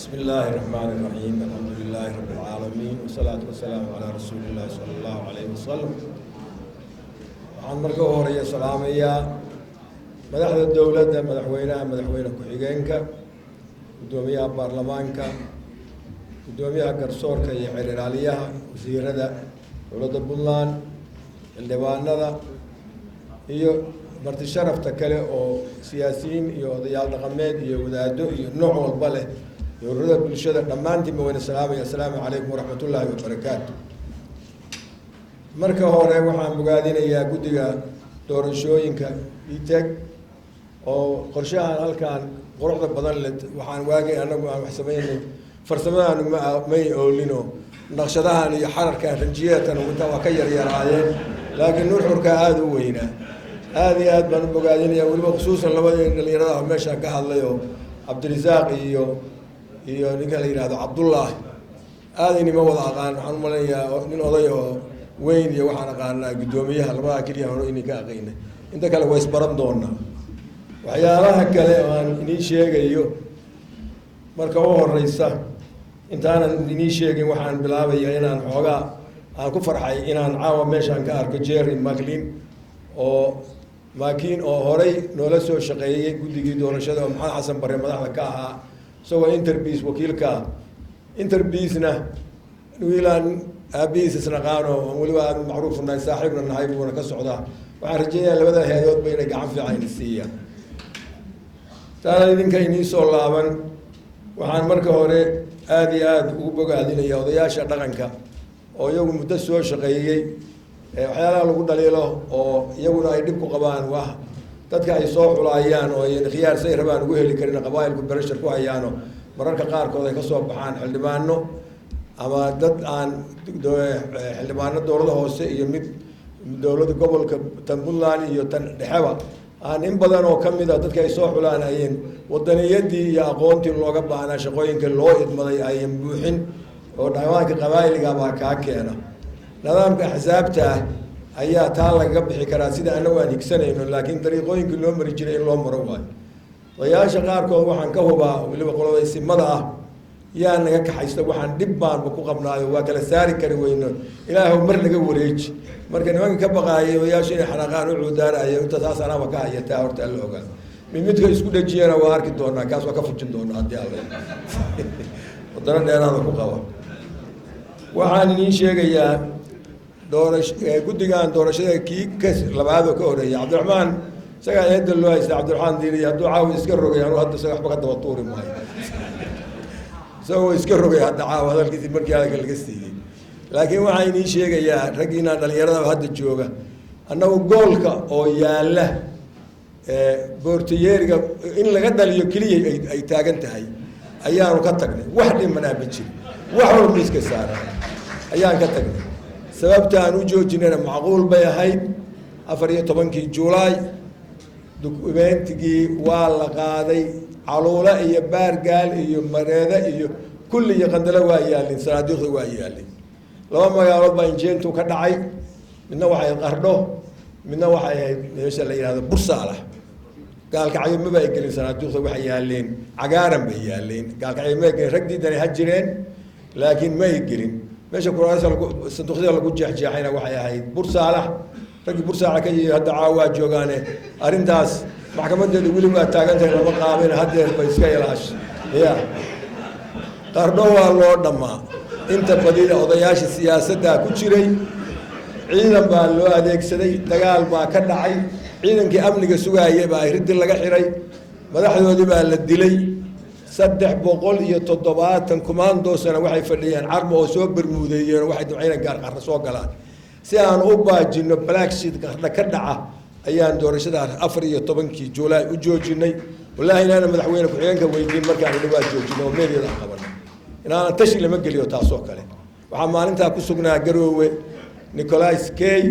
بسم الله الرحمن الرحيم الحمد لله رب العالمين والصلاة والسلام على رسول الله صلى الله عليه وسلم. waxaan marka u horeeya salaamayaa madaxda dowladda, madaxweyne ku-xigeenka, gudoomiyaha baarlamaanka, gudoomiyaha garsoorka iyo xiriiraaliyaha, wasiirada dowladda Puntland, xildhibaanada iyo marti sharafta kale oo siyaasiyiin iyo odayaal dhaqameed iyo wadaado iyo nooc walba leh ururada bulshada dhammaantiin ma wada salaamaya. Assalaamu calaykum waraxmatullaahi wabarakaatu. marka hore waxaan bogaadinayaa guddiga doorashooyinka ITEC oo qorshahan halkan quruxda badan leh. waxaan waagay anagu aan wax sameynay farsamadan may oolino naqshadahan iyo xararkan ranjiyeedkan waa ka yaryaraayeen, laakiin nuxurka aada u weynaa. aada iyo aad baan u bogaadinayaa, weliba khusuusan labadii dhalinyarada meeshaan ka hadlayo cabdirasaaq iyo ninka la yidhaahdo cabdullaahi. aadaynima wada aqaan, waxaan u maleynayaa nin oday oo weyn iyo waxaan aqaanaa guddoomiyaha, labadaa keliya hore inay ka aqaynay, inta kale waa isbaran doonaa. waxyaalaha kale oo aan inii sheegayo marka u horeysa intaanan inii sheegin waxaan bilaabaya inaan xoogaa aan ku farxay inaan caawa meeshaan ka arko Jerry Makin oo horey noola soo shaqeeyay guddigii doorashada oo maxamed xasan bare madaxda ka ahaa, isagoo Interpeace wakiilka Interpeace-na wiilaan aabihiis isnaqaano weliba aad macruuf nahay, saaxiibna nahay buuna ka socdaa. waxaan rajeynayaa labada hay-adoodba inay gacan fiican siiyaan. taana idinka inii soo laaban, waxaan marka hore aada iyo aada ugu bogaadinaya odayaasha dhaqanka oo iyagu muddo soo shaqeeyey. waxyaalaha lagu dhaliilo oo iyaguna ay dhib ku qabaan waa dadka ay soo xulayaan oo ay khiyaar say rabaan ugu heli karin, qabaa'ilku bereshar ku hayaano mararka qaarkood ay ka soo baxaan xildhibaano ama dad aan xildhibaano dowlada hoose iyo mid dowladda gobolka tan Puntland iyo tan dhexeba aan in badan oo kamid a dadka ay soo xulaan ayeen wadaniyadii iyo aqoontii looga baahnaa shaqooyinka loo idmaday ayan buuxin, oo dhamaanka qabaa'iliga baa kaa keena. nidaamka axsaabta ayaa taa lagaga bixi karaa sida anagu aan higsanayno, laakiin dariiqooyinkii loo mari jiray in loo maro waayo. odayaasha qaarkood waxaan ka hubaa weliba qolada simada ah yaa naga kaxaysta, waxaan dhib baanba ku qabnaayo, waa kala saari kari weyno, ilaahow mar naga wareeji. marka nimanka ka baqaayay odayaasha inay xanaaqaan u cuudaanayo inta taas anaaba ka hayataa horta alla ogaa. midka isku dhajiyana waa arki doonaa, kaas waa ka fujin doonaa haddii alla wadano dheeraada ku qaba. waxaan idiin sheegayaa guddigan doorashada kii labaadoo ka horeeya cabdiraxmaan, isagaa eedda loo haysta cabdiraxmaan diiriy hadduu caawa iska rogay anu hadda isaga waxba ka daba tuuri maayo. isagoo iska rogay hadda caawa hadalkiisi markii hadalka laga siiyey. laakiin waxaan idiin sheegayaa raggiinaan dhalinyarada hadda jooga, annagu goolka oo yaalla boortiyeeriga in laga dhaliyo keliya ay taagan tahay ayaanu ka tagnay. wax dhimanaa ma jiro, wax walba iska saara ayaan ka tagnay. sababta aan u joojinayna macquul bay ahayd. 14 Juulaay dukumentigii waa la qaaday, caluula iyo baargaal iyo mareeda iyo kulli iyo qandalo waa yaalin, sanaadiiqda waa yaalin. laba magaalood baa injeentu ka dhacay, midna waxay Qardho, midna waxay ahayd meesha la yidhaahdo Bursaalax. gaalkacyo maba ay gelin, sanaadiiqda waxay yaaleen cagaaran bay yaaleen. gaalkacyo ma ay gelin, rag diidani ha jireen laakiin ma ay gelin. meesha kuraasta sanduuqyada lagu jeexjeexayna waxay ahayd Bursaalax. raggii Bursaalax ka yimid hadda caawa joogaane arrintaas maxkamadeedu weli waa taagantahay, lama qaabin, haddeer bay iska ilaash ya. Qardho waa loo dhammaa, inta badida odayaasha siyaasadda ku jiray, ciidan baa loo adeegsaday, dagaal baa ka dhacay, ciidankii amniga sugaayay baa riddi laga xiray, madaxdoodii baa la dilay. 370 kumaandoosana waxay fadhiyeen Carmo oo soo bermuudeeyeen, waxay ducayna gaar qarra soo galaan si aan u baajino black sheet qarda ka dhaca. ayaan doorashada 14 Juulaay u joojinay. wallaahi inaana madaxweyne ku-xigeenka weydiin markaan dhawaa joojino oo meeliyada qaban inaana tashi lama geliyo taasoo kale. waxaa maalintaa ku sugnaa Garoowe Nicholas Kay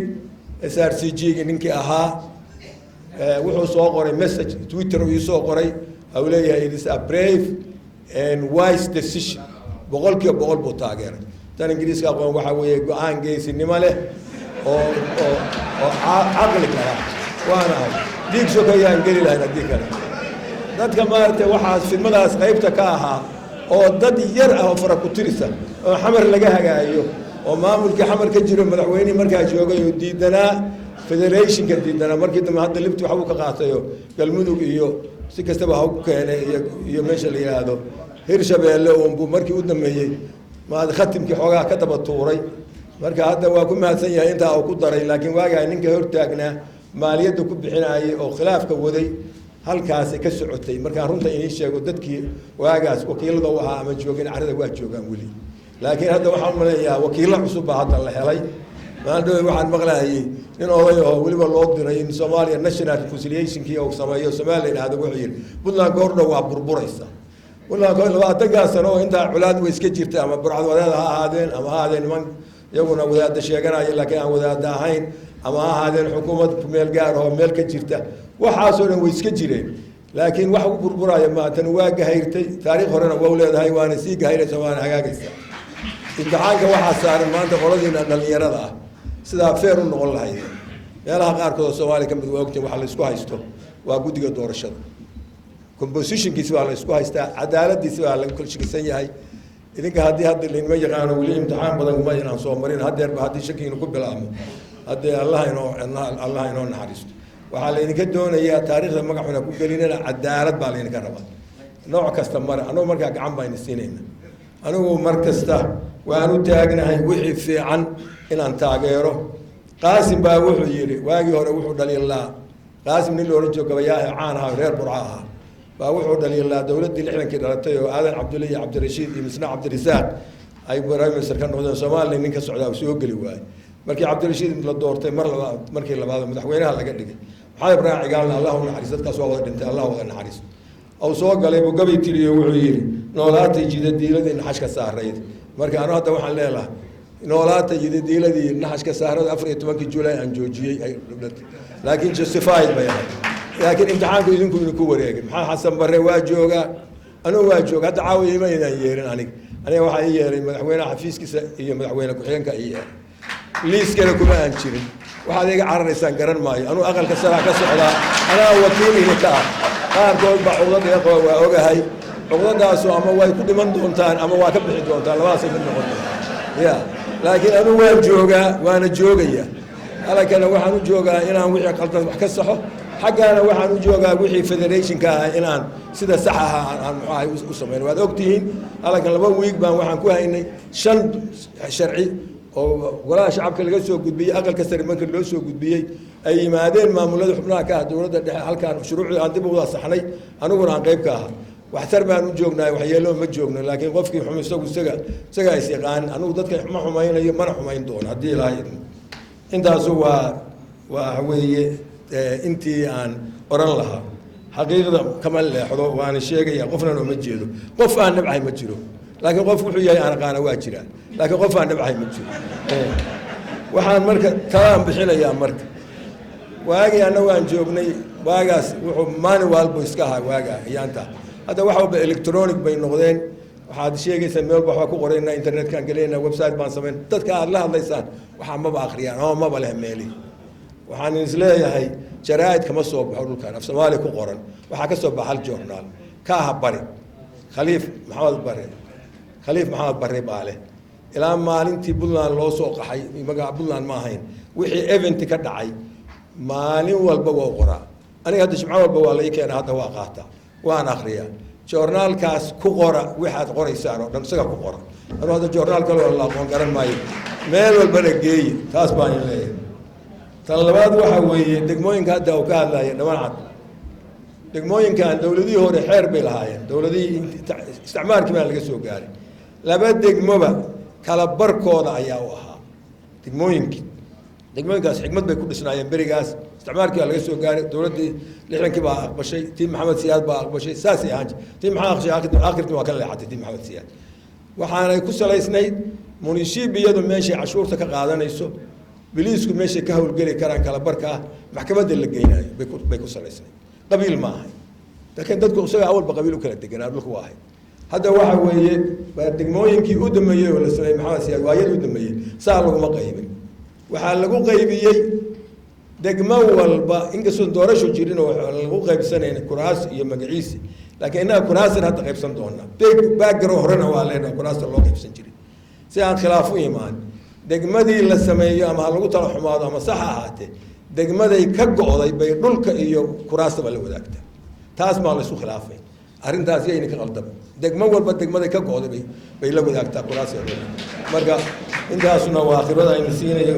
SRCG ninkii ahaa, wuxuu soo qoray message Twitter uu soo qoray oo leeyahay it is a brave and wise decision. 100% buu taageeray. tan ingiriiska aqoon waxa weeye go'aan geesinimo leh oo caqli kara. waana diig soo kayaan geli lahayn haddii kale. dadka maartay waxaas fidmadaas qaybta ka ahaa oo dad yar ah oo fara ku tirisa oo xamar laga hagaayo oo maamulkii xamar ka jiro madaxweynihii markaa joogay oo diidanaa federationka diidanaa markii dambe hadda libti waxbuu ka qaatayo galmudug iyo si kastaba ha ku keenay iyo meesha la yidhaahdo hirshabeelle uunbuu markii u dambeeyey maad khatimkii xoogaa ka daba tuuray marka hadda waa ku mahadsan yahay intaa uu ku daray laakiin waagaa ninka hortaagnaa maaliyadda ku bixinayay oo khilaafka waday halkaasi ka socotay markaan runta inii sheego dadkii waagaas wakiilada u ahaa ama joogin carrada waa joogaan weli laakiin hadda waxaan umaleeyaha wakiilo cusub baa hadda la helay maandhowe waxaan maqlaayay nin oday oo weliba loo diray in Soomaaliya National Reconciliation-kii uu sameeyo Soomaaliya dhahdo wuxuu yiri Puntland goordhow waa burburaysa والله كل بعض تجاسنا وأنت علاد ويسكتيرت أما برعد وذا هذين أما هذين من يقولون وذا الشيء كنا يلا كان وذا داهين أما هذين حكومة ميل جار هو ميل كتيرته وحاسون ويسكتيرين لكن واحد بربرا يما تنواجه هيرتي تاريخ هرنا وولد هايوان سيج هير سوان حاجة إنت حاجة واحد صار ما أنت خلاص إن اللي يرضى سدا فير نقول هاي يلا قارك السوالي كم وقت وحل سكوا يستو وأقول دي دور الشر composition كيسوا على سكوا يستا عدالة دي سوا على كل شيء سيء هاي إذا كهدي هذا اللي ما يجانا ولي امتحان بدل ما يجانا صومرين هذا هذا شكل ينقب بالعام هذا الله ينور نحرست وحال إنك دون هي تاريخ لما قحنا كوكلينا عدالة بالين كربا نوع كاستمر أنا مركز عم بين السنين أنا مركز تا وأنا تاجنا هاي وحي في عن إن أنت عجيره قاسم باوحو يري واجي هو وحو دليل الله قاسم نلو رجو قبياه عانها غير برعاها باوحو دليل الله دولة اللي إحنا كده رتيو هذا عبد الله عبد الرشيد مسنا عبد الرزاق أي برايم سركان نودن سومال اللي منك السعودية وسوق اللي واي مركي عبد الرشيد من الدورتين مرة مركي اللي بعده مدحوينها اللي قد حاجة براعي قالنا الله نحرست كسوة انت الله نحرست أو سوق قال يبغى قبي تري وعيري نولات يجي الديلة دي نحش كسار ريد مركي أنا هذا واحد ليلة نولات يجي الديلة دي نحش كسار أفريقيا تبكي جولاي عن جوجي لكن justified بيها لكن امتحانكم يدينكم يكون وريق محا حسن بري واجوغا أنا واجوغا حتى عاوي ما ينيرين أنا واحد ييرين مدحوينه حفيز كيسا هي مدحوينه كحيانك إياه ليس كده كما أنشرين واحد يجي عرر إنسان قرن ماي أنا أقل كسرها كسرها أنا وكيلي هكا قال قول بعوضة يا أخوة وأوجا هاي عوضة سو أما واي كل من دونتان أما واكب بحد دونتان لا واسف من نقطة يا لكن أنا واجوغا وأنا جوغيا أنا كان واحد جوغا إنا وحي قلتنا وحكسحه حق أنا واحد جوغا وحي فيدريشن كا إنا سيدا صحها عن معاي وسمين وهذا وقتين أنا كان لبوا ويك بان واحد كوها إني شن شرعي ولا شعب كل جسوا قد بي أقل كسر ما كل جسوا قد بي أي مادين ما مولد حبنا كه دولة هل كان شروع عندي بوضع صحني أنا وأنا عن قريب كه واحترم أنو جوجنا وحيلهم ما جوجنا لكن قفك حمي سجى يسيقان أنا وضدك ما حماين ما حماين دون هدي لا أنت سوا وهوي أنت عن أوران لها حقيقة كمال حضور وأنا الشيء يا قفنا إنه متجيله قف أنا نبعي متجيله لكن قف وحيي أنا قانا واجرا لكن قف أنا نبعي متجيله وحان مركز كلام بحيل يا مركز واجي أنا وأنا جوبني واجاس وماني والبويسكها واجا يانتا هذا واحد بالإلكترونيك بين نقدين وحاد شيء يسميه بحوا كقرينا إنترنت كان قلينا ويب سايت بان سمين تذكر الله الله يسان وحان ما بآخريان هو ما بله مالي وحان نزلها هاي جرائد كما صوب حول كان في سوالي كقرن وحكى صوب بحال جورنال كاه بري خليف محمد بري باله إلى ما أنتي بلان لو سوق حي مجا بلان ما هين وحي إيفنت كدعي مالي والبوا قرا أنا هذا شمعة والبوا لي كان هذا واقعته وأنا أخريان جورنال كاس كقرا واحد قري سعره نمسكه كقرا أنا هذا جورنال كله الله قرن ماي ميل والبرجي تاس باني ليه طلبات وحوي دقموين كهذا وكهذا يا نوعات دقموين كان دولدي هو حير بالهاي دولدي استعمار كمان لقى قاري لابد دقموبا كلا بركوضة أياوها دقموين كاس حكمت بيكون سنايم بريغاس استعمار كمان لقى قاري دولدي لحنا كبا أقبل شيء تيم محمد سياد بقى أقبل شيء ساسي هانج تيم محمد شيء آخر ما كان حتى تيم محمد سياد وحنا يكسر على سنيد منشي بيده ماشي عشور تكقاعدنا يسوب بليسكو ماشي كهول قلي كران كلا بركة محكمة اللي جينا بيكسر على سنيد قبيل معه لكن تذكر سوي أول بقبيله كلا تجينا بلخ واحد هذا واحد ويا بعد موين كي أدم مية ولا سليم محمد سياد وايد أدم مية صار له مقايبين وحال له قايبية degmo walba inkastoo doorasho jirin oo lagu qaybsanayna kuraas iyo magaciisi laakiin innaga kuraasan hadda qaybsan doona baagaro horena waa leenahay kuraasta loo qaybsan jiray si aan khilaaf u imaan degmadii la sameeyo ama ha lagu tala xumaado ama sax ahaatee degmaday ka go'day bay dhulka iyo kuraastaba la wadaagtaa taas maa la isku khilaafay arrintaas yayna ka qaldaba degmo walba degmaday ka go'day bay la wadaagtaa kuraas iyo dhulka marka intaasuna waa khibrada aynu siinayo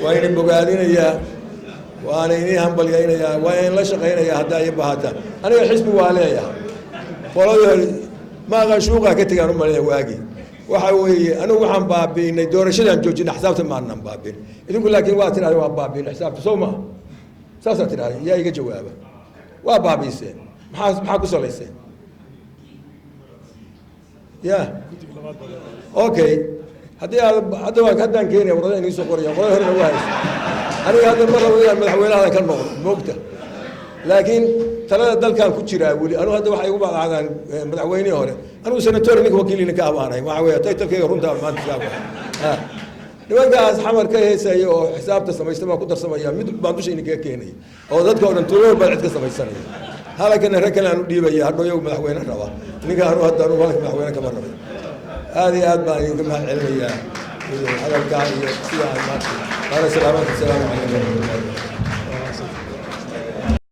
waa ina bogaadinayaa waana inii hambalyaynayaa waa in la shaqaynayaa haddaa i bahataa aniga xisbi waa leeyahay qoladii maaqa shuuqa ka tegaan u malaya waagii waxa weeye anigu waxaan baabiinay doorashadaan joojinay xisaabta maanan baabiin idinku laakiin waa tidhahda waa baabiinay xisaabta soo maa saasaa tidhahda yaa iga jawaaba waa baabiiseen maxaa ku salayseen ya okay haddii haddaan keenaya warada inii soo qoraya qolada horena waa haysa aniga hadda mar rabo inaan madaxweynahadan ka noqdo moogta laakiin talada dalkan ku jiraa weli anigu hadda waxay ugu baaqaadaan madaxweynihii hore anigu senator ninka wakiilina ka abaanay waxa weeye taytalkayga runtaa maanta saa waa nimankaas xamar ka heesaya oo xisaabta samaysta baa ku darsamaya mid baan dusha idinkaga keenaya oo dadka oo dhan tuulo baa cid ka samaysanaya halakana rag kale aan u dhiibaya hadhow iyagu madaxweyne raba ninka anu hadda anu halka madaxweyne kama rabay aad iyo aad baan idinka mahad celinayaa hadalkaa iyo sida ay maanta waana salaamaanka asalaamu calaykum waraxmatullahi